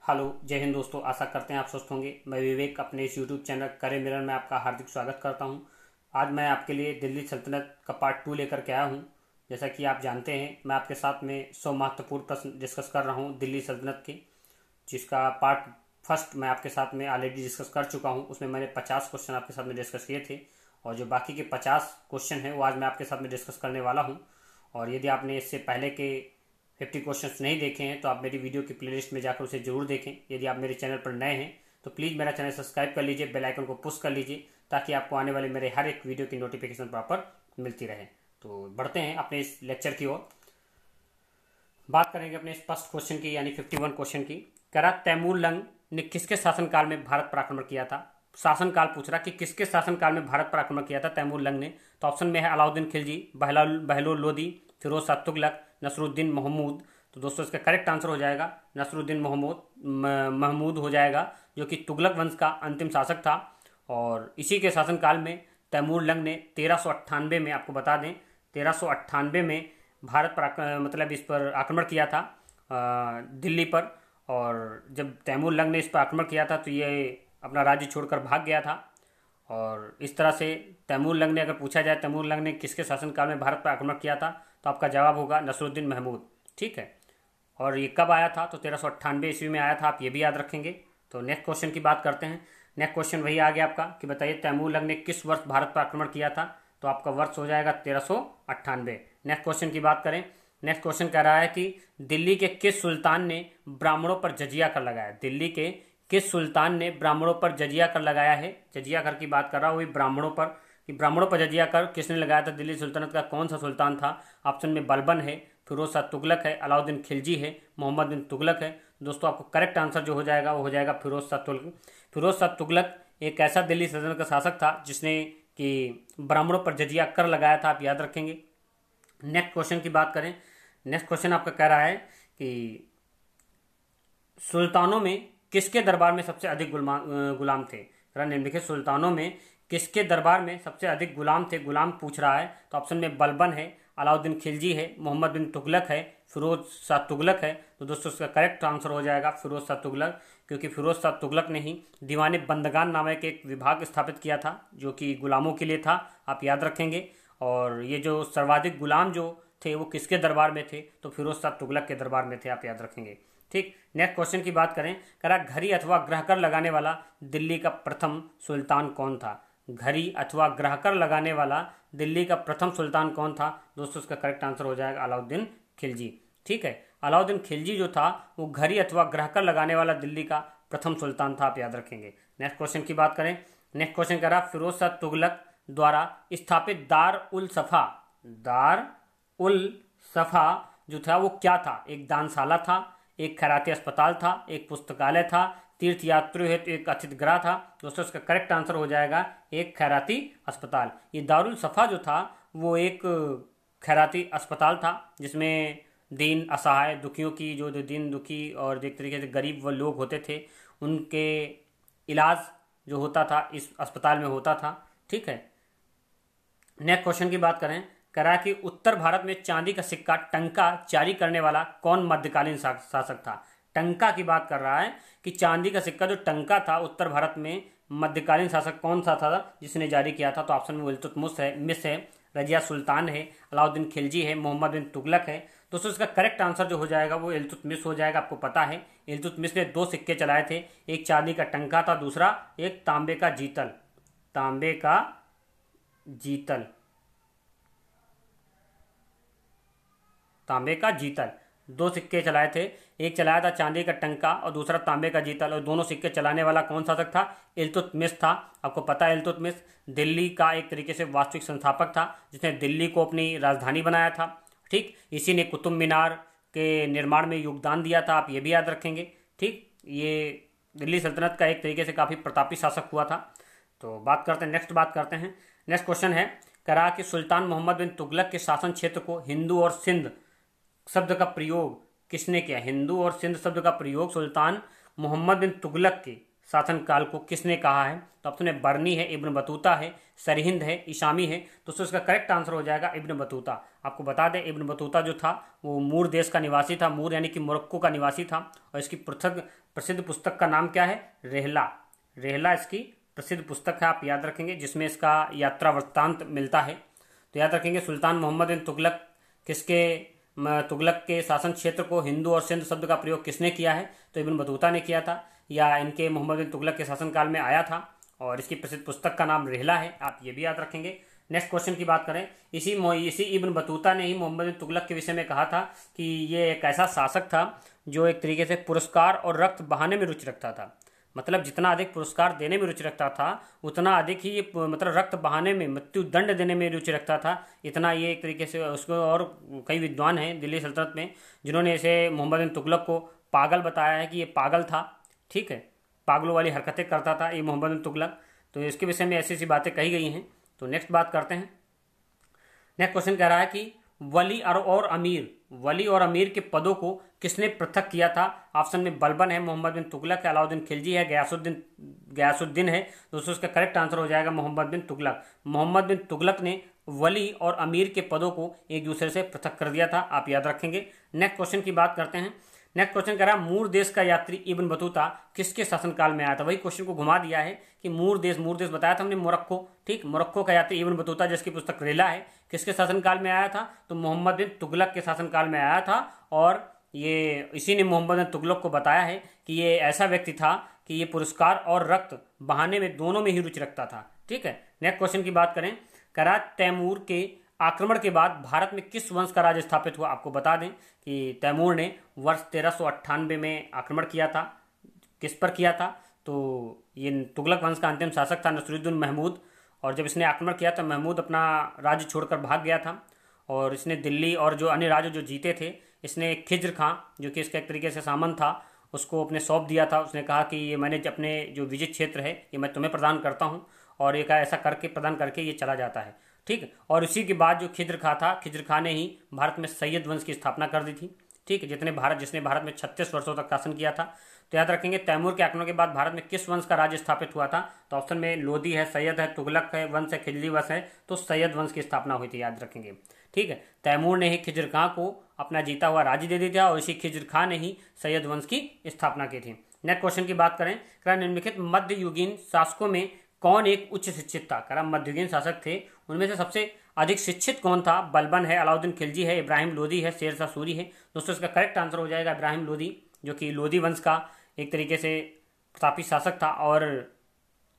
Hello, जय हिंद दोस्तों। आशा करते हैं आप स्वस्थ होंगे। मैं विवेक अपने इस यूट्यूब चैनल करे मिरर में आपका हार्दिक स्वागत करता हूं। आज मैं आपके लिए दिल्ली सल्तनत का पार्ट 2 लेकर के आया हूं। जैसा कि आप जानते हैं, मैं आपके साथ में 100 महत्वपूर्ण प्रश्न डिस्कस कर रहा हूं दिल्ली सल्तनत के, जिसका पार्ट फर्स्ट मैं आपके साथ में ऑलरेडी डिस्कस कर चुका हूँ। उसमें मैंने 50 क्वेश्चन आपके साथ में डिस्कस किए थे और जो बाकी के 50 क्वेश्चन हैं वो आज मैं आपके साथ में डिस्कस करने वाला हूँ। और यदि आपने इससे पहले के 50 क्वेश्चंस नहीं देखे हैं तो आप मेरी वीडियो की प्लेलिस्ट में जाकर उसे जरूर देखें। यदि आप मेरे चैनल पर नए हैं तो प्लीज़ मेरा चैनल सब्सक्राइब कर लीजिए, बेल आइकन को पुश कर लीजिए ताकि आपको आने वाले मेरे हर एक वीडियो की नोटिफिकेशन प्रॉपर मिलती रहे। तो बढ़ते हैं अपने इस लेक्चर की ओर। बात करेंगे अपने इस फर्स्ट क्वेश्चन की, यानी 51 क्वेश्चन की। कह रहा तैमूर लंग ने किसके शासनकाल में भारत पर आक्रमण किया था। शासनकाल पूछ रहा कि किसके शासनकाल में भारत पर आक्रमण किया था तैमूर लंग ने। तो ऑप्शन में है अलाउद्दीन खिलजी, बहलोल लोदी, फिरोज शाह तुगलक, नसरुद्दीन महमूद। तो दोस्तों इसका करेक्ट आंसर हो जाएगा नसरुद्दीन महमूद हो जाएगा, जो कि तुगलक वंश का अंतिम शासक था। और इसी के शासनकाल में तैमूर लंग ने 1398 में, आपको बता दें 1398 में भारत पर मतलब इस पर आक्रमण किया था दिल्ली पर। और जब तैमूर लंग ने इस पर आक्रमण किया था तो ये अपना राज्य छोड़कर भाग गया था। और इस तरह से तैमूर लंग ने, अगर पूछा जाए तैमूर लंग ने किसके शासनकाल में भारत पर आक्रमण किया था, तो आपका जवाब होगा नसरुद्दीन महमूद। ठीक है, और ये कब आया था तो 1398 ईस्वी में आया था, आप ये भी याद रखेंगे। तो नेक्स्ट क्वेश्चन की बात करते हैं। नेक्स्ट क्वेश्चन वही आ गया आपका कि बताइए तैमूर लंग ने किस वर्ष भारत पर आक्रमण किया था। तो आपका वर्ष हो जाएगा 1398। नेक्स्ट क्वेश्चन की बात करें। नेक्स्ट क्वेश्चन कह रहा है कि दिल्ली के किस सुल्तान ने ब्राह्मणों पर जजिया कर लगाया। दिल्ली के किस सुल्तान ने ब्राह्मणों पर जजिया कर लगाया है। जजिया कर की बात कर रहा हूँ ब्राह्मणों पर, कि ब्राह्मणों पर जजिया कर किसने लगाया था। दिल्ली सुल्तनत का कौन सा सुल्तान था। ऑप्शन में बलबन है, फिरोज शाह तुगलक है, अलाउद्दीन खिलजी है, मोहम्मद बिन तुगलक है। दोस्तों आपको करेक्ट आंसर जो हो जाएगा वो हो जाएगा फिरोज शाह तुगलक। फिरोज शाह तुगलक एक ऐसा दिल्ली सल्तनत का शासक था जिसने कि ब्राह्मणों पर जजिया कर लगाया था, आप याद रखेंगे। नेक्स्ट क्वेश्चन की बात करें। नेक्स्ट क्वेश्चन आपका कह रहा है कि सुल्तानों में किसके दरबार में सबसे अधिक गुलाम थे। निम्नलिखित सुल्तानों में किसके दरबार में सबसे अधिक गुलाम थे, गुलाम पूछ रहा है। तो ऑप्शन में बलबन है, अलाउद्दीन खिलजी है, मोहम्मद बिन तुगलक है, फिरोज शाह तुगलक है। तो दोस्तों इसका करेक्ट आंसर हो जाएगा फिरोज शाह तुगलक, क्योंकि फिरोज शाह तुगलक ने ही दीवाने बंदगान नामक एक विभाग स्थापित किया था जो कि गुलामों के लिए था, आप याद रखेंगे। और ये जो सर्वाधिक गुलाम जो थे वो किसके दरबार में थे, तो फिरोज शाह तुगलक के दरबार में थे, आप याद रखेंगे। ठीक, नेक्स्ट क्वेश्चन की बात करें। करा घड़ी अथवा ग्रहकर लगाने वाला दिल्ली का प्रथम सुल्तान कौन था। घड़ी अथवा ग्रहकर लगाने वाला दिल्ली का प्रथम सुल्तान कौन था। दोस्तों इसका करेक्ट आंसर हो जाएगा अलाउद्दीन खिलजी। ठीक है, अलाउद्दीन खिलजी जो था वो घड़ी अथवा ग्रहकर लगाने वाला दिल्ली का प्रथम सुल्तान था, आप याद रखेंगे। नेक्स्ट क्वेश्चन की बात करें। नेक्स्ट क्वेश्चन कह रहा फिरोज शाह तुगलक द्वारा स्थापित दार उल सफा जो था वो क्या था। एक दानशाला था, एक खैराती अस्पताल था, एक पुस्तकालय था, तीर्थ यात्रियों हेतु एक अतिथि गृह था। दोस्तों इसका करेक्ट आंसर हो जाएगा एक खैराती अस्पताल। ये दारुल सफा जो था वो एक खैराती अस्पताल था जिसमें दीन असहाय दुखियों की, जो दीन दुखी और एक तरीके से गरीब वो लोग होते थे, उनके इलाज जो होता था इस अस्पताल में होता था। ठीक है, नेक्स्ट क्वेश्चन की बात करें। करा कि उत्तर भारत में चांदी का सिक्का टंका जारी करने वाला कौन मध्यकालीन शासक था। टंका की बात कर रहा है कि चांदी का सिक्का जो टंका था उत्तर भारत में मध्यकालीन शासक कौन सा था जिसने जारी किया था। तो ऑप्शन में इल्तुतमिश है, रजिया सुल्तान है, अलाउद्दीन खिलजी है, मोहम्मद बिन तुगलक है। दोस्तों इसका करेक्ट आंसर जो हो जाएगा वो इल्तुतमिश हो जाएगा। आपको पता है इल्तुतमिश ने 2 सिक्के चलाए थे, एक चांदी का टंका था, दूसरा एक तांबे का जीतल। तांबे का जीतल 2 सिक्के चलाए थे, एक चलाया था चांदी का टंका और दूसरा तांबे का जीतल। और दोनों सिक्के चलाने वाला कौन शासक था, इल्तुतमिश था। आपको पता है इल्तुतमिश दिल्ली का एक तरीके से वास्तविक संस्थापक था जिसने दिल्ली को अपनी राजधानी बनाया था। ठीक, इसी ने कुतुब मीनार के निर्माण में योगदान दिया था, आप ये भी याद रखेंगे। ठीक, ये दिल्ली सल्तनत का एक तरीके से काफ़ी प्रतापी शासक हुआ था। तो बात करते हैं, नेक्स्ट बात करते हैं। नेक्स्ट क्वेश्चन है, करा कि सुल्तान मोहम्मद बिन तुगलक के शासन क्षेत्र को हिंदू और सिंध शब्द का प्रयोग किसने किया। हिंदू और सिंध शब्द का प्रयोग सुल्तान मोहम्मद बिन तुगलक के शासनकाल को किसने कहा है? तो ऑप्शन है बर्नी है, इब्न बतूता है, सरहिंद है, इशामी है। तो इसका करेक्ट आंसर हो जाएगा इब्न बतूता। आपको बता दें इब्न बतूता जो था वो मूर देश का निवासी था, मूर यानी कि मोरक्को का निवासी था। और इसकी प्रसिद्ध पुस्तक का नाम क्या है? रेहला। रेहला इसकी प्रसिद्ध पुस्तक है, आप याद रखेंगे, जिसमें इसका यात्रा वृत्तांत मिलता है। तो याद रखेंगे सुल्तान मोहम्मद बिन तुगलक के शासन क्षेत्र को हिंदू और सिंध शब्द का प्रयोग किसने किया है? तो इब्न बतूता ने किया था, या इनके मोहम्मद बिन तुगलक के शासनकाल में आया था। और इसकी प्रसिद्ध पुस्तक का नाम रेहला है, आप ये भी याद रखेंगे। नेक्स्ट क्वेश्चन की बात करें, इसी इब्न बतूता ने ही मोहम्मद बिन तुगलक के विषय में कहा था कि ये एक ऐसा शासक था जो एक तरीके से पुरस्कार और रक्त बहाने में रुचि रखता था। मतलब जितना अधिक पुरस्कार देने में रुचि रखता था उतना अधिक ही ये मतलब रक्त बहाने में, मृत्यु दंड देने में रुचि रखता था। इतना ये एक तरीके से उसको, और कई विद्वान हैं दिल्ली सल्तनत में जिन्होंने इसे मोहम्मद बिन तुगलक को पागल बताया है कि ये पागल था। ठीक है, पागलों वाली हरकतें करता था ये मोहम्मद बिन तुगलक। तो इसके विषय में ऐसी ऐसी बातें कही गई हैं। तो नेक्स्ट बात करते हैं। नेक्स्ट क्वेश्चन कह रहा है कि वली और अमीर के पदों को किसने पृथक किया था? ऑप्शन में बलबन है, मोहम्मद बिन तुगलक है, अलाउद्दीन खिलजी है, गयासुद्दीन है। दोस्तों इसका करेक्ट आंसर हो जाएगा मोहम्मद बिन तुगलक। मोहम्मद बिन तुगलक ने वली और अमीर के पदों को एक दूसरे से पृथक कर दिया था, आप याद रखेंगे। नेक्स्ट क्वेश्चन की बात करते हैं। नेक्स्ट क्वेश्चन कह रहा है मूर देश का यात्री इब्न बतूता किसके शासनकाल में आया था? वही क्वेश्चन को घुमा दिया है कि मूर देश बताया था हमने, मोरक्को। ठीक, मोरक्को का यात्री इब्न बतूता जिसकी पुस्तक रेला है, किसके शासनकाल में आया था? तो मोहम्मद बिन तुगलक के शासनकाल में आया था। और ये इसी ने मोहम्मद बिन तुगलक को बताया है कि ये ऐसा व्यक्ति था कि ये पुरस्कार और रक्त बहाने में दोनों में ही रुचि रखता था। ठीक है, नेक्स्ट क्वेश्चन की बात करें। करा तैमूर के आक्रमण के बाद भारत में किस वंश का राज स्थापित हुआ? आपको बता दें कि तैमूर ने वर्ष 1398 में आक्रमण किया था। किस पर किया था? तो ये तुगलक वंश का अंतिम शासक था नसरुद्दीन महमूद। और जब इसने आक्रमण किया तो महमूद अपना राज्य छोड़कर भाग गया था। और इसने दिल्ली और जो अन्य राज्य जो जीते थे, इसने खिज्र खां जो कि इसका एक तरीके से सामंत था, उसको अपने सौंप दिया था। उसने कहा कि ये मैंने अपने जो विजित क्षेत्र है ये मैं तुम्हें प्रदान करता हूँ, और ये ऐसा करके प्रदान करके ये चला जाता है। ठीक, और इसी के बाद जो खिज्र खां ने ही भारत में सैयद वंश की स्थापना कर दी थी। ठीक, जिसने भारत में 36 वर्षों तक शासन किया था। तो याद रखेंगे तैमूर के आक्रमण के बाद भारत में किस वंश का राज्य स्थापित हुआ था? तो ऑप्शन में लोदी है, सैयद है, तुगलक है वंश है, खिलजी वंश है। तो सैयद वंश की स्थापना हुई थी, याद रखेंगे। ठीक है, तैमूर ने ही खिज्र खां को अपना जीता हुआ राज्य दे दिया और इसी खिज्र खां ने ही सैयद वंश की स्थापना की थी। नेक्स्ट क्वेश्चन की बात करें, निम्नलिखित मध्ययुगीन शासकों में कौन एक उच्च शिक्षित था? मध्ययुगीन शासक थे, उनमें से सबसे अधिक शिक्षित कौन था? बलबन है, अलाउद्दीन खिलजी है, इब्राहिम लोदी है, शेर शाह सूरी है। दोस्तों इसका करेक्ट आंसर हो जाएगा इब्राहिम लोदी, जो कि लोदी वंश का एक तरीके से प्रतापी शासक था। और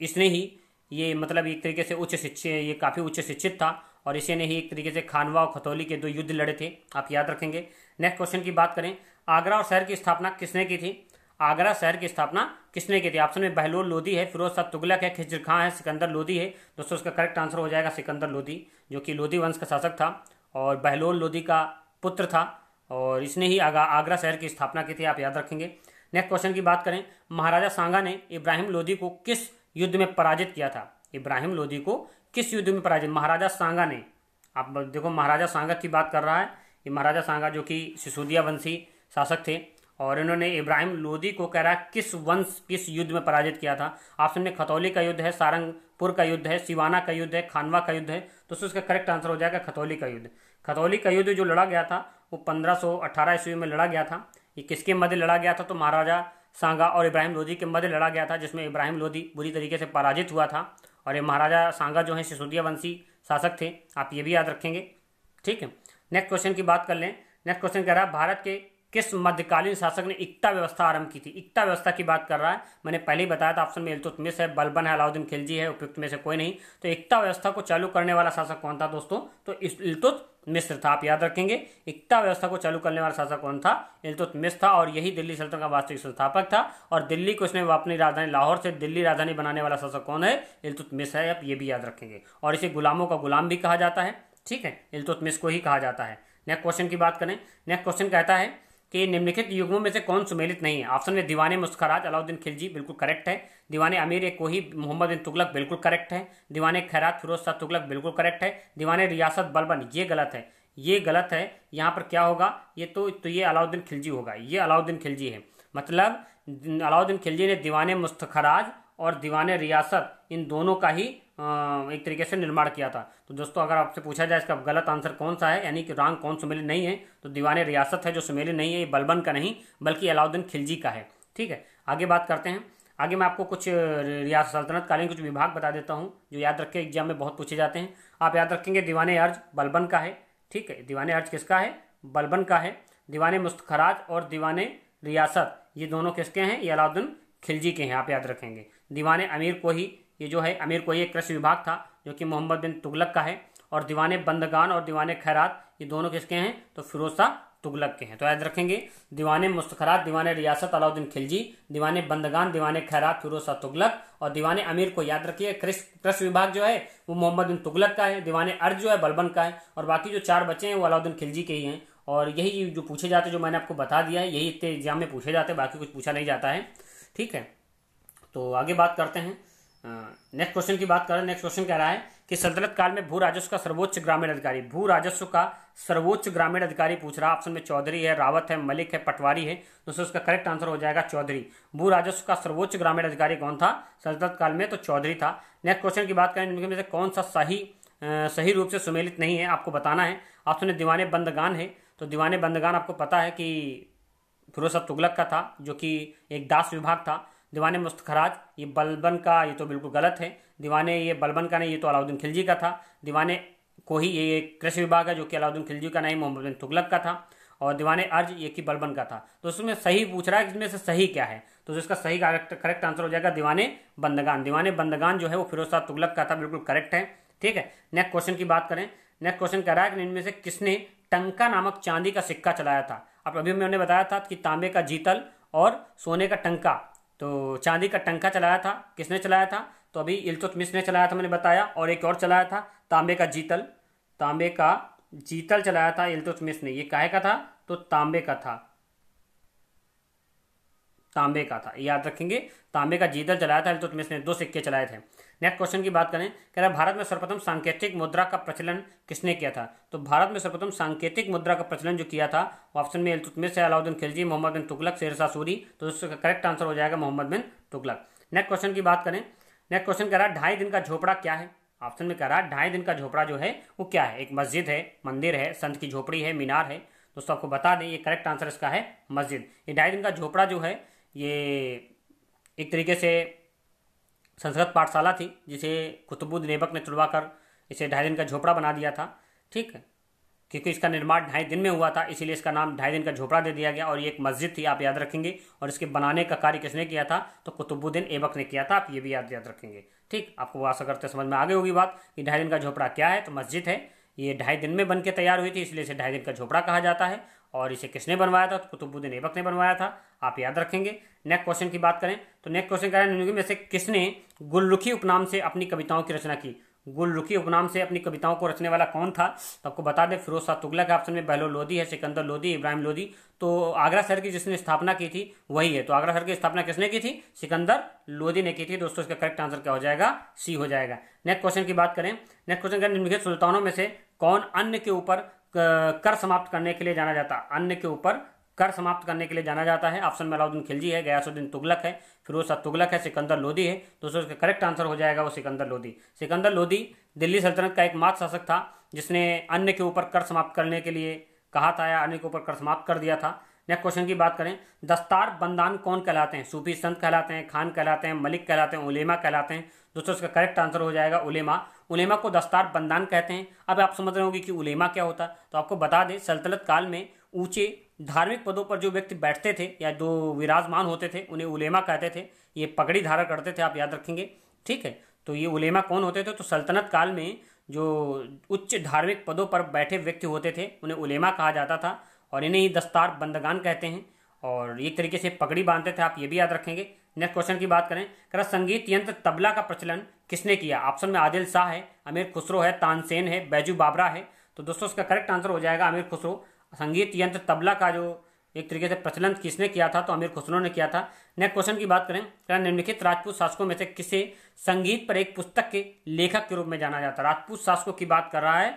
इसने ही ये मतलब एक तरीके से ये काफ़ी उच्च शिक्षित था। और इसी ने ही एक तरीके से खानवा और खतौली के 2 युद्ध लड़े थे, आप याद रखेंगे। नेक्स्ट क्वेश्चन की बात करें, आगरा और शहर की स्थापना किसने की थी? आगरा शहर की स्थापना किसने की थी? ऑप्शन में बहलोल लोदी है, फिरोज शाह तुगलक है, खिज्र खां है, सिकंदर लोदी है। दोस्तों इसका करेक्ट आंसर हो जाएगा सिकंदर लोदी, जो कि लोदी वंश का शासक था और बहलोल लोदी का पुत्र था। और इसने ही आगरा शहर की स्थापना की थी, आप याद रखेंगे। नेक्स्ट क्वेश्चन की बात करें, महाराजा सांगा ने इब्राहिम लोदी को किस युद्ध में पराजित किया था? इब्राहिम लोदी को किस युद्ध में पराजित? महाराजा सांगा ने, आप देखो महाराजा सांगा की बात कर रहा है। ये महाराजा सांगा जो कि सिसोदिया वंशी शासक थे, और इन्होंने इब्राहिम लोदी को कह रहा है किस युद्ध में पराजित किया था? ऑप्शन में खतौली का युद्ध है, सारंगपुर का युद्ध है, सिवाना का युद्ध है, खानवा का युद्ध है। तो इसका करेक्ट आंसर हो जाएगा खतौली का युद्ध। खतौली का युद्ध जो लड़ा गया था वो 1518 ईस्वी में लड़ा गया था। ये किसके मध्य लड़ा गया था? तो महाराजा सांगा और इब्राहिम लोदी के मध्य लड़ा गया था, जिसमें इब्राहिम लोदी बुरी तरीके से पराजित हुआ था। और ये महाराजा सांगा जो है सिसोदिया वंशी शासक थे, आप ये भी याद रखेंगे। ठीक है, नेक्स्ट क्वेश्चन की बात कर लें। नेक्स्ट क्वेश्चन कह रहा है, भारत के किस मध्यकालीन शासक ने इक्ता व्यवस्था आरंभ की थी? इक्ता व्यवस्था की बात कर रहा है, मैंने पहले ही बताया था। ऑप्शन में इल्तुतमिश है, बलबन है, अलाउद्दीन खिलजी है, उपयुक्त में से कोई नहीं। तो इक्ता व्यवस्था को चालू करने वाला शासक कौन था दोस्तों? तो इल्तुतमिश था, आप याद रखेंगे। इक्ता व्यवस्था को चालू करने वाला शासक कौन था? इल्तुतमिश था, और यही दिल्ली सल्तनत का वास्तविक संस्थापक था। और दिल्ली को इसने अपनी राजधानी लाहौर से दिल्ली राजधानी बनाने वाला शासक कौन है? इल्तुतमिश है, आप ये भी याद रखेंगे। और इसे गुलामों का गुलाम भी कहा जाता है। ठीक है, इल्तुतमिश को ही कहा जाता है। नेक्स्ट क्वेश्चन की बात करें। नेक्स्ट क्वेश्चन कहता है कि निम्नलिखित युग्मों में से कौन सुमेलित नहीं है? ऑप्शन में दीवाने मुस्खराज अलाउद्दीन खिलजी बिल्कुल करेक्ट है, दीवाने अमीर एक कोही मोहम्मद बिन तुगलक बिल्कुल करेक्ट है, दीवाने खैरात फिरोज शाह तुगलक बिल्कुल करेक्ट है, दीवाने रियासत बलबन ये गलत है, ये गलत है। यहाँ पर क्या होगा? ये तो ये अलाउद्दीन खिलजी होगा, ये अलाउद्दीन खिलजी है। मतलब अलाउद्दीन खिलजी ने दीवाने मुस्तखराज और दीवाने रियासत इन दोनों का ही एक तरीके से निर्माण किया था। तो दोस्तों अगर आपसे पूछा जाए इसका गलत आंसर कौन सा है, यानी कि रंग कौन सुमेलित नहीं है, तो दीवाने रियासत है जो सुमेलित नहीं है, ये बलबन का नहीं बल्कि अलाउद्दीन खिलजी का है। ठीक है, आगे बात करते हैं। आगे मैं आपको कुछ रियासत सल्तनत कालीन कुछ विभाग बता देता हूँ जो याद रख के एग्जाम में बहुत पूछे जाते हैं। आप याद रखेंगे दीवाने अर्ज बलबन का है। ठीक है, दीवाने अर्ज किसका है, बलबन का है। दीवाने मुस्तखराज और दीवाने रियासत ये दोनों किसके हैं, ये अलाउद्दीन खिलजी के हैं, आप याद रखेंगे। दीवाने अमीर कोही, ये जो है अमीर कोही एक कृषि विभाग था जो कि मोहम्मद बिन तुगलक का है। और दीवाने बंदगान और दीवाने खैरात ये दोनों किसके हैं, तो फिरोज शाह तुगलक के हैं। तो याद रखेंगे दीवाने मुस्तखरात दीवाने रियासत अलाउद्दीन खिलजी, दीवाने बंदगान दीवाने खैरात फिरोज शाह तुगलक, और दीवाने अमीर को याद रखिए कृषि विभाग जो है वो मोहम्मद बिन तुगलक का है। दीवाने अर्ज जो है बलबन का है, और बाकी जो 4 बचे हैं वो अलाउद्दीन खिलजी के ही हैं। और यही जो पूछे जाते हैं, जो मैंने आपको बता दिया है, यही इतने एग्जाम में पूछे जाते हैं, बाकी कुछ पूछा नहीं जाता है। ठीक है, तो आगे बात करते हैं। नेक्स्ट क्वेश्चन की बात करें। नेक्स्ट क्वेश्चन कह रहा है कि सल्तनत काल में भू राजस्व का सर्वोच्च ग्रामीण अधिकारी, भू राजस्व का सर्वोच्च ग्रामीण अधिकारी पूछ रहा है। ऑप्शन में चौधरी है, रावत है, मलिक है, पटवारी है। दोस्तों इसका करेक्ट आंसर हो जाएगा चौधरी। भू राजस्व का सर्वोच्च ग्रामीण अधिकारी कौन था सल्तनत काल में, तो चौधरी था। नेक्स्ट क्वेश्चन की बात करें, इनमें से कौन सा सही रूप से सुमेलित नहीं है, आपको बताना है। ऑप्शन में दीवाने बंदगान है, तो दीवाने बंदगान आपको पता है कि फिरोज शाह तुगलक का था जो कि एक दास विभाग था। दीवाने मुस्तखराज ये बलबन का, ये तो बिल्कुल गलत है। दीवाने ये बलबन का नहीं, ये तो अलाउद्दीन खिलजी का था। दीवाने कोही ये कृषि विभाग है जो कि अलाउद्दीन खिलजी का नहीं, मोहम्मद बिन तुगलक का था। और दीवाने अर्ज ये कि बलबन का था। तो उसमें सही पूछ रहा है कि इसमें से सही क्या है, तो इसका सही करेक्ट आंसर हो जाएगा दीवाने बंदगान। दीवाने बंदगान जो है वो फिरोज शाह तुगलक का था, बिल्कुल करेक्ट है। ठीक है, नेक्स्ट क्वेश्चन की बात करें। नेक्स्ट क्वेश्चन कह रहा है कि इनमें से किसने टंका नामक चांदी का सिक्का चलाया था। अब अभी मैंने बताया था कि तांबे का जीतल और सोने का टंका, तो चांदी का टंका चलाया था, किसने चलाया था, तो अभी इल्तुतमिश ने चलाया था, मैंने बताया। और एक और चलाया था तांबे का जीतल, तांबे का जीतल चलाया था इल्तुतमिश ने। ये काहे का था, तो तांबे का था, तांबे का था, याद रखेंगे। तांबे का जीतल चलाया था इल्तुतमिश ने, 2 सिक्के चलाए थे। नेक्स्ट क्वेश्चन की बात करें, कह रहा है भारत में सर्वप्रथम सांकेतिक मुद्रा का प्रचलन किसने किया था। तो भारत में सर्वप्रथम सांकेतिक मुद्रा का प्रचलन जो किया था, ऑप्शन में इल्तुतमिश है, अलाउद्दीन खिलजी, मोहम्मद बिन तुगलक, शेर शाह सूरी। तो इसका करेक्ट आंसर हो जाएगा मोहम्मद बिन तुगलक। नेक्स्ट क्वेश्चन की बात करें। नेक्स्ट क्वेश्चन कह रहा है 2.5 दिन का झोपड़ा क्या है। ऑप्शन में कह रहा है 2.5 दिन का झोपड़ा जो है वो क्या है। एक मस्जिद है, मंदिर है, संत की झोपड़ी है, मीनार है। दोस्तों आपको बता दें ये करेक्ट आंसर इसका है मस्जिद। ये 2.5 दिन का झोपड़ा जो है ये एक तरीके से संस्कृत पाठशाला थी जिसे कुतुबुद्दीन ऐबक ने तुड़वाकर इसे 2.5 दिन का झोपड़ा बना दिया था। ठीक है, क्योंकि इसका निर्माण 2.5 दिन में हुआ था, इसीलिए इसका नाम 2.5 दिन का झोपड़ा दे दिया गया। और ये एक मस्जिद थी, आप याद रखेंगे। और इसके बनाने का कार्य किसने किया था, तो कुतुबुद्दीन ऐबक ने किया था, आप ये भी याद रखेंगे। ठीक, आपको आशा करते समझ में आ गई होगी बात कि 2.5 दिन का झोपड़ा क्या है, तो मस्जिद है। ये 2.5 दिन में बन के तैयार हुई थी, इसलिए इसे 2.5 दिन का झोपड़ा कहा जाता है। और इसे किसने बनवाया था, तो कुतुबुद्दीन ऐबक ने बनवाया था, आप याद रखेंगे। नेक्स्ट क्वेश्चन की बात करें तो नेक्स्ट क्वेश्चन कह रहे हैं में से किसने गुलरुखी उपनाम से अपनी कविताओं की रचना की। गुलरुखी उपनाम से अपनी कविताओं को रचने वाला कौन था, तो आपको बता दें फिरोज शाह तुगलक है। ऑप्शन में बहलोल लोदी है, सिकंदर लोदी, इब्राहिम लोदी। तो आगरा शहर की जिसने स्थापना की थी वही है। तो आगरा शहर की स्थापना किसने की थी, सिकंदर लोदी ने की थी। दोस्तों इसका करेक्ट आंसर क्या हो जाएगा, सी हो जाएगा। नेक्स्ट क्वेश्चन की बात करें। नेक्स्ट क्वेश्चन करें निम्नलिखित सुल्तानों में से कौन अन्न के ऊपर कर समाप्त करने के लिए जाना जाता है। अन्न के ऊपर कर समाप्त करने के लिए जाना जाता है। ऑप्शन में अलाउद्दीन खिलजी है, गयासुद्दीन तुगलक है, फिरोज शाह तुगलक है, सिकंदर लोदी है। दोस्तों इसका करेक्ट आंसर हो जाएगा वो सिकंदर लोदी। सिकंदर लोदी दिल्ली सल्तनत का एकमात्र शासक था जिसने अन्न के ऊपर कर समाप्त करने के लिए कहा था या अन्न के ऊपर कर समाप्त कर दिया था। नेक्स्ट क्वेश्चन की बात करें, दस्तार बंदान कौन कहलाते हैं। सूफी संत कहलाते हैं, खान कहलाते हैं, मलिक कहलाते हैं, उलेमा कहलाते हैं। दोस्तों इसका करेक्ट आंसर हो जाएगा उलेमा। उलेमा को दस्तार बंदान कहते हैं। अब आप समझ रहे होंगे कि उलेमा क्या होता है, तो आपको बता दें सल्तनत काल में ऊंचे धार्मिक पदों पर जो व्यक्ति बैठते थे या जो विराजमान होते थे उन्हें उलेमा कहते थे। ये पगड़ी धारण करते थे, आप याद रखेंगे। ठीक है, तो ये उलेमा कौन होते थे, तो सल्तनत काल में जो उच्च धार्मिक पदों पर बैठे व्यक्ति होते थे उन्हें उलेमा कहा जाता था। और इन्हें ही दस्तार बंदगान कहते हैं। और एक तरीके से पगड़ी बांधते थे, आप ये भी याद रखेंगे। नेक्स्ट क्वेश्चन की बात करें, संगीत यंत्र तबला का प्रचलन किसने किया। ऑप्शन में आदिल शाह है, अमीर खुसरो है, तानसेन है, बैजू बाबरा है। तो दोस्तों इसका करेक्ट आंसर हो जाएगा अमीर खुसरो। संगीत यंत्र तबला का जो एक तरीके से प्रचलन किसने किया था, तो अमीर खुसरो ने किया था। नेक्स्ट क्वेश्चन की बात करें, निम्नलिखित राजपूत शासकों में से किसे संगीत पर एक पुस्तक के लेखक के रूप में जाना जाता है। राजपूत शासकों की बात कर रहा है,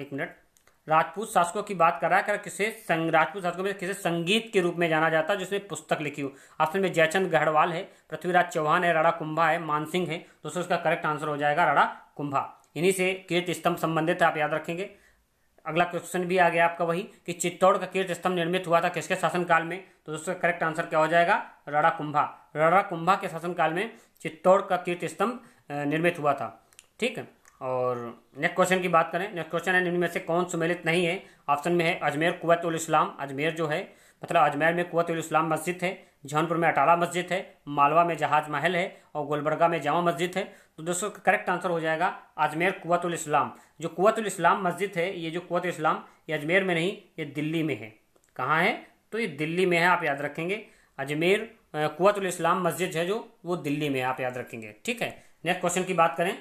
एक मिनट, राजपूत शासकों की बात कर रहा है, किसे राजपूत शासकों में किसे संगीत के रूप में जाना जाता है जिसने पुस्तक लिखी हो। ऑप्शन में जयचंद गढ़वाल है, पृथ्वीराज चौहान है, राणा कुंभा है, मानसिंह है। दोस्तों इसका करेक्ट आंसर हो जाएगा राणा कुंभा। इन्हीं से कीर्ति स्तंभ संबंधित है, आप याद रखेंगे। अगला क्वेश्चन भी आ गया आपका वही कि चित्तौड़ का कीर्ति स्तंभ निर्मित हुआ था किसके शासनकाल में। तो दोस्तों करेक्ट आंसर क्या हो जाएगा, राणा कुंभा। राणा कुंभा के शासनकाल में चित्तौड़ का कीर्ति स्तंभ निर्मित हुआ था। ठीक है, और नेक्स्ट क्वेश्चन की बात करें। नेक्स्ट क्वेश्चन है, निम्न में से कौन सुमेलित नहीं है। ऑप्शन में है अजमेर कुव्वत उल इस्लाम, अजमेर जो है मतलब अजमेर में कुव्वत उल इस्लाम मस्जिद है, जौनपुर में अटाला मस्जिद है, मालवा में जहाज महल है और गुलबर्गा में जामा मस्जिद है। तो दोस्तों करेक्ट आंसर हो जाएगा अजमेर कुव्वत उल इस्लाम। जो कुव्वत उल इस्लाम मस्जिद है, ये जो कुव्वत उल इस्लाम, ये अजमेर में नहीं, ये दिल्ली में है। कहाँ है, तो ये दिल्ली में है, आप याद रखेंगे। अजमेर कुव्वत उल इस्लाम मस्जिद है जो, वो दिल्ली में है, आप याद रखेंगे। ठीक है, नेक्स्ट क्वेश्चन की बात करें,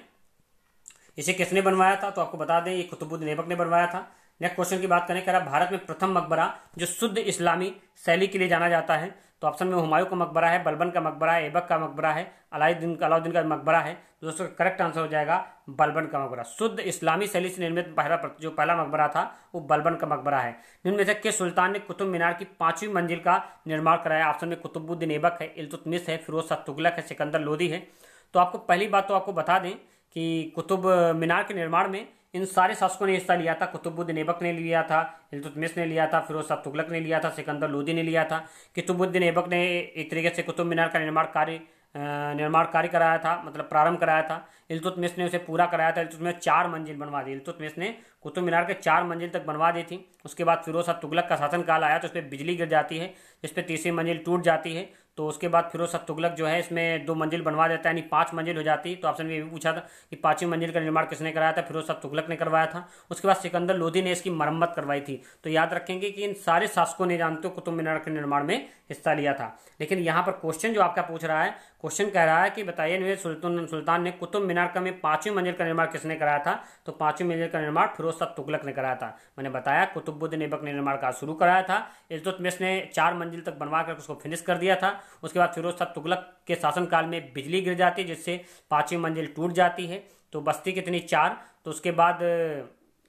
इसे किसने बनवाया था, तो आपको बता दें ये कुतुबुद्दीन ऐबक ने बनवाया था। नेक्स्ट क्वेश्चन की बात करें, कह रहा भारत में प्रथम मकबरा जो शुद्ध इस्लामी शैली के लिए जाना जाता है। तो ऑप्शन में हुमायूं का मकबरा है, बलबन का मकबरा है, ऐबक का मकबरा है, अलाउद्दीन का मकबरा है। तो दोस्तों करेक्ट आंसर हो जाएगा बलबन का मकबरा। शुद्ध इस्लामी शैली से निर्मित जो पहला मकबरा था वो बलबन का मकबरा है। निम्न में से किस सुल्तान ने कुतुब मीनार की 5वीं मंजिल का निर्माण कराया। ऑप्शन में कुतुबुद्दीन ऐबक है, इल्तुतमिश है, फिरोज शाह तुगलक है, सिकंदर लोदी है। तो आपको पहली बात तो आपको बता दें कि कुतुब मीनार के निर्माण में इन सारे शासकों ने हिस्सा लिया था। कुतुबुद्दीन ऐबक ने लिया था, इल्तुतमिश ने लिया था, फिरोज शाह तुगलक ने लिया था, सिकंदर लोदी ने लिया था। कुतुबुद्दीन ऐबक ने एक तरीके से कुतुब मीनार का निर्माण कार्य कराया था, मतलब प्रारंभ कराया था। इल्तुतमिश ने उसे पूरा कराया था। इल्तुतमिश 4 मंजिल बनवा दी। इल्तुतमिश ने कुतुब मीनार के 4 मंजिल तक बनवा दी थी। उसके बाद फिरोज शाह तुगलक का शासनकाल आया तो इस पर बिजली गिर जाती है, इस पर तीसरी मंजिल टूट जाती है। तो उसके बाद फिरोज शाह तुगलक जो है इसमें 2 मंजिल बनवा देता है, यानी 5 मंजिल हो जाती है। तो ऑप्शन में ये भी पूछा था कि 5वीं मंजिल का निर्माण किसने कराया था, फिरोज शाह तुगलक ने करवाया था। उसके बाद सिकंदर लोदी ने इसकी मरम्मत करवाई थी। तो याद रखेंगे कि इन सारे शासकों ने जानते हो कुतुब मीनार के निर्माण में हिस्सा लिया था। लेकिन यहाँ पर क्वेश्चन जो आपका पूछ रहा है, क्वेश्चन कह रहा है कि बताइए सुल्तान ने कुतुब मीनार का में 5वीं मंजिल का निर्माण किसने कराया था। तो 5वीं मंजिल का निर्माण फिरोज शाह तुगलक ने कराया था। मैंने बताया कुतुबुद्दीन ऐबक ने निर्माण कार्य शुरू कराया था, इल्तुतमिश ने 4 मंजिल तक बनवा कर उसको फिनिश कर दिया था। उसके बाद फिरोज शाह तुगलक के शासनकाल में बिजली गिर जाती है जिससे 5वीं मंजिल टूट जाती है। तो बस्ती कितनी 4। तो उसके बाद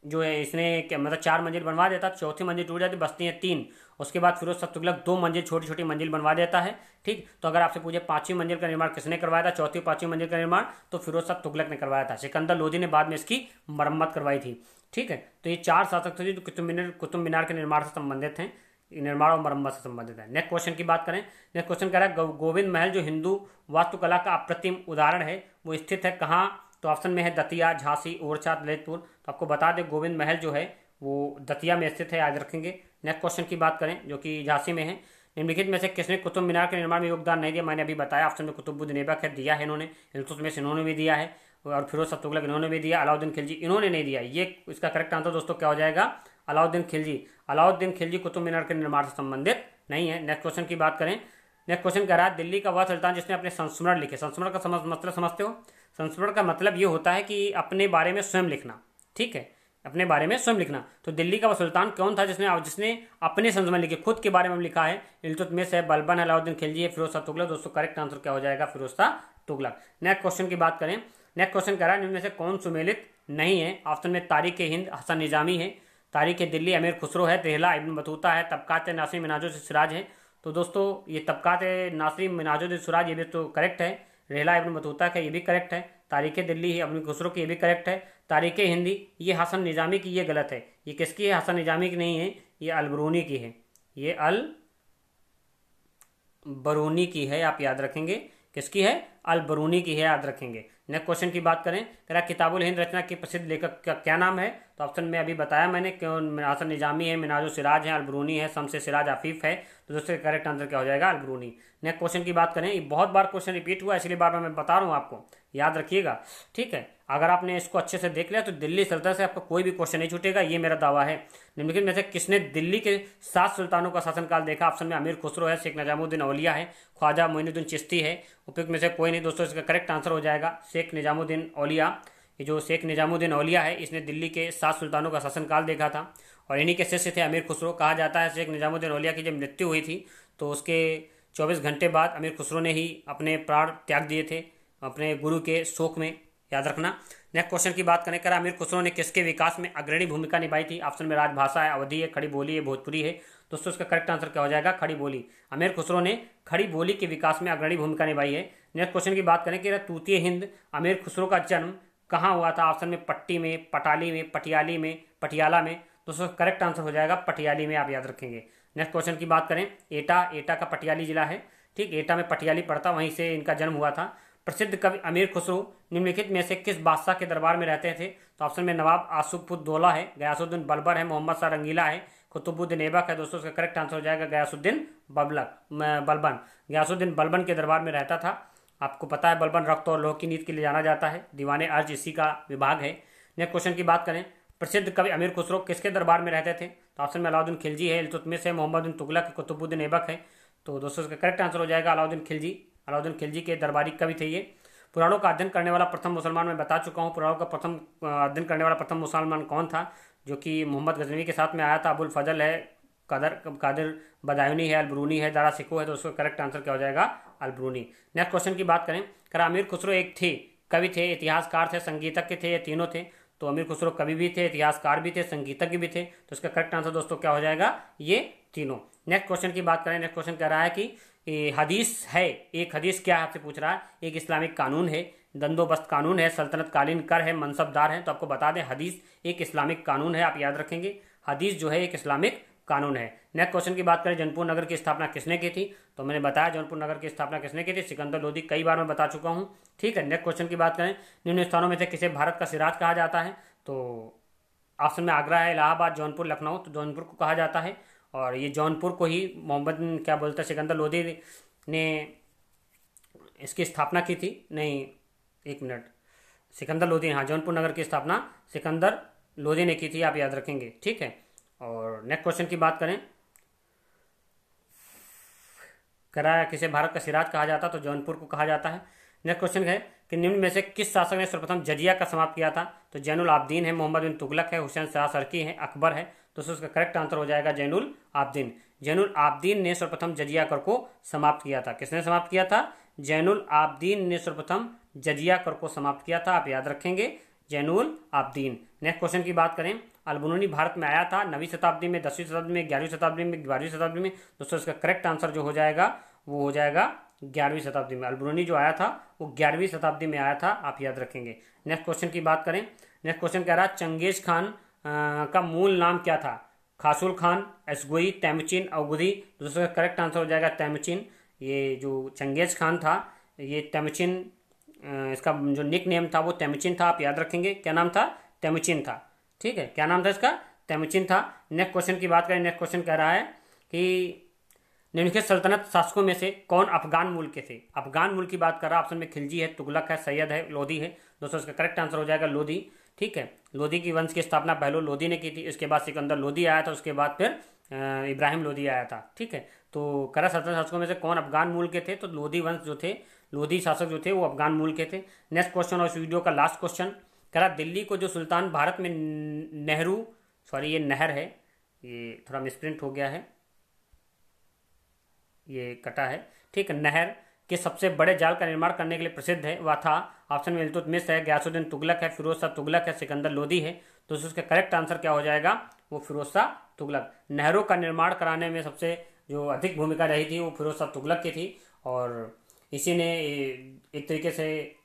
जो है इसने मतलब 4 मंजिल बनवा देता, 4थी मंजिल टूट जाती, बस्ती है 3। उसके बाद फिरोज शाह तुगलक 2 मंजिल छोटी छोटी मंजिल बनवा देता है। ठीक, तो अगर आपसे पूछे 5वीं मंजिल का निर्माण किसने करवाया था, 4थी 5वीं मंजिल का निर्माण, तो फिरोज शाह तुगलक ने करवाया था। सिकंदर लोदी ने बाद में इसकी मरम्मत करवाई थी। ठीक है, तो ये 4 शासक थे जो कुतुब मीनार के निर्माण से संबंधित हैं, निर्माण और मरम्मत से संबंधित है। नेक्स्ट क्वेश्चन की बात करें। नेक्स्ट क्वेश्चन कह रहा है गोविंद महल जो हिंदू वास्तुकला का अप्रतिम उदाहरण है वो स्थित है कहाँ। तो ऑप्शन में है दतिया, झांसी, ओरछा, ललितपुर। तो आपको बता दें गोविंद महल जो है वो दतिया में स्थित है, याद रखेंगे। नेक्स्ट क्वेश्चन की बात करें जो कि झांसी में है। निम्नलिखित में से किसने कुतुब मीनार के निर्माण में योगदान नहीं दिया। मैंने अभी बताया, ऑप्शन में कुतुबुद्दीन ऐबक है, दिया है इन्होंने, इल्तुतमिश इन्होंने भी दिया है, और फिरोज शाह तुगलक इन्होंने भी दिया, अलाउद्दीन खिलजी इन्होंने नहीं दिया। ये इसका करेक्ट आंसर दोस्तों क्या हो जाएगा, अलाउद्दीन खिलजी। अलाउद्दीन खिलजी कुतुब मीनार के निर्माण से संबंधित नहीं है। नेक्स्ट क्वेश्चन की बात करें। नेक्स्ट क्वेश्चन कह रहा है दिल्ली का वह सुल्तान जिसने अपने संस्मरण लिखे। संस्मरण का मतलब समझते हो। संस्मरण का मतलब ये होता है कि अपने बारे में स्वयं लिखना। ठीक है, अपने बारे में स्वयं लिखना। तो दिल्ली का वह सुल्तान कौन था जिसने अपने संस्मरण लिखे, खुद के बारे में लिखा है। इल्तुतमिश है, बलबन है, अलाउद्दीन खिलजी है, फिरोज शाह तुगलक। दोस्तों करेक्ट आंसर क्या हो जाएगा, फिरोज शाह तुगलक। नेक्स्ट क्वेश्चन की बात करें। नेक्स्ट क्वेश्चन कह रहा है इनमें से कौन सुमेलित नहीं है। ऑप्शन में तारीख हिंद हसन निजामी है, तारीख दिल्ली अमीर खुसरो है, रेहला इब्न बतूता है, तबकात नासिर मिनाजुल सिराज है। तो दोस्तों ये तबकात नासिर मिनाजुल सिराज ये भी तो करेक्ट है। रेहला इब्न बतूता का ये भी करेक्ट है। तारीख दिल्ली अमीर खुसरो की ये भी करेक्ट है। तारीख हिंदी ये हसन निजामी की ये गलत है। ये किसकी है, हसन निजामी की नहीं है, ये अलबरूनी की है। ये अलबरूनी की है, आप याद रखेंगे। किसकी है, अलबरूनी की है, याद रखेंगे। नेक्स्ट क्वेश्चन की बात करें। कह रहा किताबुल हिंद रचना के प्रसिद्ध लेखक का क्या नाम है। तो ऑप्शन में अभी बताया मैंने, क्यों हसन निजामी है, मिनाजुल सिराज है, अलबरूनी है, शम्स सिराज आफीफ है। तो दोस्तों करेक्ट आंसर क्या हो जाएगा, अलबरूनी। नेक्स्ट क्वेश्चन की बात करें। ये बहुत बार क्वेश्चन रिपीट हुआ, इसलिए बार बार मैं बता रहा हूँ आपको, याद रखिएगा। ठीक है, अगर आपने इसको अच्छे से देख लिया तो दिल्ली सल्तनत से आपका कोई भी क्वेश्चन नहीं छूटेगा, ये मेरा दावा है। निम्नलिखित में से किसने दिल्ली के 7 सुल्तानों का शासनकाल देखा। ऑप्शन में अमीर खुसरो है, शेख निजामुद्दीन औलिया है, ख्वाजा मोइनुद्दीन चिश्ती है। उपयुक्त में से कोई नहीं। दोस्तों इसका करेक्ट आंसर हो जाएगा शेख निजामुद्दीन औलिया। ये जो शेख निजामुद्दीन औलिया है इसने दिल्ली के 7 सुल्तानों का शासनकाल देखा था, और इन्हीं के शिष्य थे अमीर खुसरो। कहा जाता है शेख निजामुद्दीन औलिया की जब मृत्यु हुई थी तो उसके 24 घंटे बाद अमीर खुसरो ने ही अपने प्राण त्याग दिए थे अपने गुरु के शोक में। याद रखना। नेक्स्ट क्वेश्चन की बात करें, करा अमीर खुसरो ने किसके विकास में अग्रणी भूमिका निभाई थी? ऑप्शन में राजभाषा है, अवधी है, खड़ी बोली है, भोजपुरी है। दोस्तों इसका करेक्ट आंसर क्या हो जाएगा? खड़ी बोली। अमीर खुसरो ने खड़ी बोली के विकास में अग्रणी भूमिका निभाई है। नेक्स्ट क्वेश्चन की बात करें कि तूतीय हिंद अमीर खुसरो का जन्म कहाँ हुआ था? ऑप्शन में पट्टी में, पटाली में, पटियाली में, पटियाला में। दोस्तों करेक्ट आंसर हो जाएगा पटियाली में, आप याद रखेंगे। नेक्स्ट क्वेश्चन की बात करें, एटा का पटियाली जिला है, ठीक, एटा में पटियाली पड़ता, वहीं से इनका जन्म हुआ था। प्रसिद्ध कवि अमीर खुसरो निम्नलिखित में से किस बादशाह के दरबार में रहते थे? तो ऑप्शन में नवाब आसुफुद्दौला है, गयासुद्दीन बलबर है, मोहम्मद शाह रंगीला है, कुतुबुद्दीन ऐबक है। दोस्तों इसका करेक्ट आंसर हो जाएगा गयासुद्दीन बलबन। गयासुद्दीन बलबन के दरबार में रहता था। आपको पता है बलबन रक्त और लौह की नीति के लिए जाना जाता है। दीवाने अर्ज इसी का विभाग है। नेक्स्ट क्वेश्चन की बात करें, प्रसिद्ध कवि अमीर खुसरो किसके दरबार में रहते थे? तो ऑप्शन में अलाउद्दीन खिलजी है, इल्तुतमिश है, मोहम्मद बिन तुगलक है, कुतुबुद्दीन ऐबक है। तो दोस्तों इसका करेक्ट आंसर हो जाएगा अलाउद्दीन खिलजी। अलाउद्दीन खिलजी के दरबारी कवि थे ये। पुराणों का अध्ययन करने वाला प्रथम मुसलमान मैं बता चुका हूँ। पुराणों का प्रथम अध्ययन करने वाला प्रथम मुसलमान कौन था? जो कि मोहम्मद गजनवी के साथ में आया था। अबुल फजल है, कादिर बदायूनी है, अलबरूनी है, दारा सिको है। तो उसका करेक्ट आंसर क्या हो जाएगा? अलबरूनी। नेक्स्ट क्वेश्चन की बात करें, करा अमीर खुसरो एक थे, कवि थे, इतिहासकार थे, संगीतज्ञ थे, ये तीनों थे? तो अमीर खुसरो कवि भी थे, इतिहासकार भी थे, संगीतज्ञ भी थे। तो इसका करेक्ट आंसर दोस्तों क्या हो जाएगा? ये तीनों। नेक्स्ट क्वेश्चन की बात करें, नेक्स्ट क्वेश्चन कह रहा है कि हदीस है, एक हदीस क्या है आपसे पूछ रहा है? एक इस्लामिक कानून है, दंदोबस्त कानून है, सल्तनत कालीन कर है, मनसबदार है। तो आपको बता दें हदीस एक इस्लामिक कानून है, आप याद रखेंगे। हदीस जो है एक इस्लामिक कानून है। नेक्स्ट क्वेश्चन की बात करें, जौनपुर नगर की स्थापना किसने की थी? तो मैंने बताया जौनपुर नगर की स्थापना किसने की थी? सिकंदर लोदी, कई बार मैं बता चुका हूं, ठीक है। नेक्स्ट क्वेश्चन की बात करें, निम्न स्थानों में से किसे भारत का सिराज कहा जाता है? तो ऑप्शन में आगरा है, इलाहाबाद, जौनपुर, लखनऊ। तो जौनपुर को कहा जाता है, और ये जौनपुर को ही मोहम्मद क्या बोलते हैं, सिकंदर लोदी ने इसकी स्थापना की थी। नहीं, एक मिनट, सिकंदर लोदी, हाँ, जौनपुर नगर की स्थापना सिकंदर लोदी ने की थी, आप याद रखेंगे, ठीक है। और नेक्स्ट क्वेश्चन की बात करें, कराया किसे भारत का सिराज कहा जाता? तो जौनपुर को कहा जाता है। नेक्स्ट क्वेश्चन है कि निम्न में से किस शासक ने सर्वप्रथम जजिया का समाप्त किया था? तो जैनुल आबदीन है, मोहम्मद बिन तुगलक है, हुसैन शाह सरकी है, अकबर है। तो उसका करेक्ट आंसर हो जाएगा जैनुल आबदीन। जैनुल आबदीन ने सर्वप्रथम जजिया कर को समाप्त किया था। किसने समाप्त किया था? जैनुल आबदीन ने सर्वप्रथम जजिया कर को समाप्त किया था, आप याद रखेंगे, जैनुल आबदीन। नेक्स्ट क्वेश्चन की बात करें, अलबरूनी भारत में आया था 9वीं शताब्दी में, 10वीं शताब्दी में, 11वीं शताब्दी में, 12वीं शताब्दी में? दोस्तों इसका करेक्ट आंसर जो हो जाएगा वो हो जाएगा 11वीं शताब्दी में। अलबरूनी जो आया था वो 11वीं शताब्दी में आया था, आप याद रखेंगे। नेक्स्ट क्वेश्चन की बात करें, नेक्स्ट क्वेश्चन कह रहा है चंगेज खान का मूल नाम क्या था? खासुल खान, एसगोई, तैमुचिन, अवगुधी? दोस्तों करेक्ट आंसर हो जाएगा तैमुचिन। ये जो चंगेज खान था, ये तैमुचिन, इसका जो निक नेम था वो तैमुचिन था, आप याद रखेंगे। क्या नाम था? तैमुचिन था, ठीक है। क्या नाम था इसका? तैमुचिन था। नेक्स्ट क्वेश्चन की बात करें, नेक्स्ट क्वेश्चन कह रहा है कि निम्नलिखित सल्तनत शासकों में से कौन अफगान मूल के थे? अफगान मूल की बात कर रहा है, ऑप्शन में खिलजी है, तुगलक है, सैयद है, लोधी है। दोस्तों इसका करेक्ट आंसर हो जाएगा लोधी, ठीक है। लोधी की वंश की स्थापना बहलोल लोधी ने की थी, इसके बाद सिकंदर लोधी आया था, उसके बाद फिर इब्राहिम लोधी आया था, ठीक है। तो करा सल्तनत शासकों में से कौन अफगान मूल के थे? तो लोधी वंश जो थे, लोधी शासक जो थे वो अफगान मूल के थे। नेक्स्ट क्वेश्चन और इस वीडियो का लास्ट क्वेश्चन, करा दिल्ली को जो सुल्तान भारत में नेहरू, सॉरी ये नहर है, ये थोड़ा मिसप्रिंट हो गया है, ये कटा है, ठीक है। नहर के सबसे बड़े जाल का निर्माण करने के लिए प्रसिद्ध है, वह था? ऑप्शन में इल्तुतमिश है, गयासुद्दीन तुगलक है, फिरोज शाह तुगलक है, सिकंदर लोधी है। तो उसका करेक्ट आंसर क्या हो जाएगा? वो फिरोज शाह तुगलक। नहरों का निर्माण कराने में सबसे जो अधिक भूमिका रही थी वो फिरोज शाह तुगलक की थी, और इसी ने एक तरीके से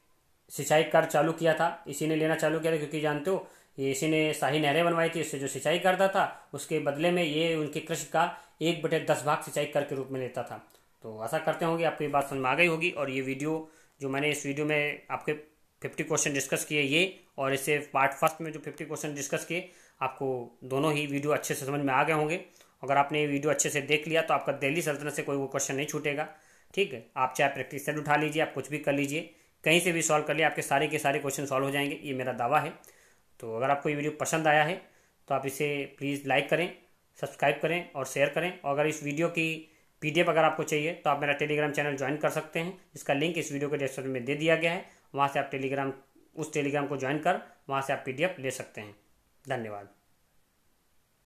सिंचाई कार्य चालू किया था, इसी ने लेना चालू किया था, क्योंकि जानते हो ये इसी ने शाही नहरें बनवाई थी, इससे जो सिंचाई करता था उसके बदले में ये उनकी कृषि का 1/10 भाग सिंचाई कर के रूप में लेता था। तो आशा करते होंगे आपको ये बात समझ में आ गई होगी। और ये वीडियो जो मैंने इस वीडियो में आपके 50 क्वेश्चन डिस्कस किए ये, और इससे पार्ट फर्स्ट में जो 50 क्वेश्चन डिस्कस किए, आपको दोनों ही वीडियो अच्छे से समझ में आ गए होंगे। अगर आपने ये वीडियो अच्छे से देख लिया तो आपका दिल्ली सल्तनत से कोई वो क्वेश्चन नहीं छूटेगा, ठीक है। आप चाहे प्रैक्टिस सेट उठा लीजिए, आप कुछ भी कर लीजिए, कहीं से भी सॉल्व कर लिए, आपके सारे के सारे क्वेश्चन सॉल्व हो जाएंगे, ये मेरा दावा है। तो अगर आपको ये वीडियो पसंद आया है तो आप इसे प्लीज़ लाइक करें, सब्सक्राइब करें और शेयर करें। और अगर इस वीडियो की PDF अगर आपको चाहिए तो आप मेरा टेलीग्राम चैनल ज्वाइन कर सकते हैं, जिसका लिंक इस वीडियो के डिस्क्रिप्शन में दे दिया गया है। वहाँ से आप उस टेलीग्राम को ज्वाइन कर वहाँ से आप PDF ले सकते हैं। धन्यवाद।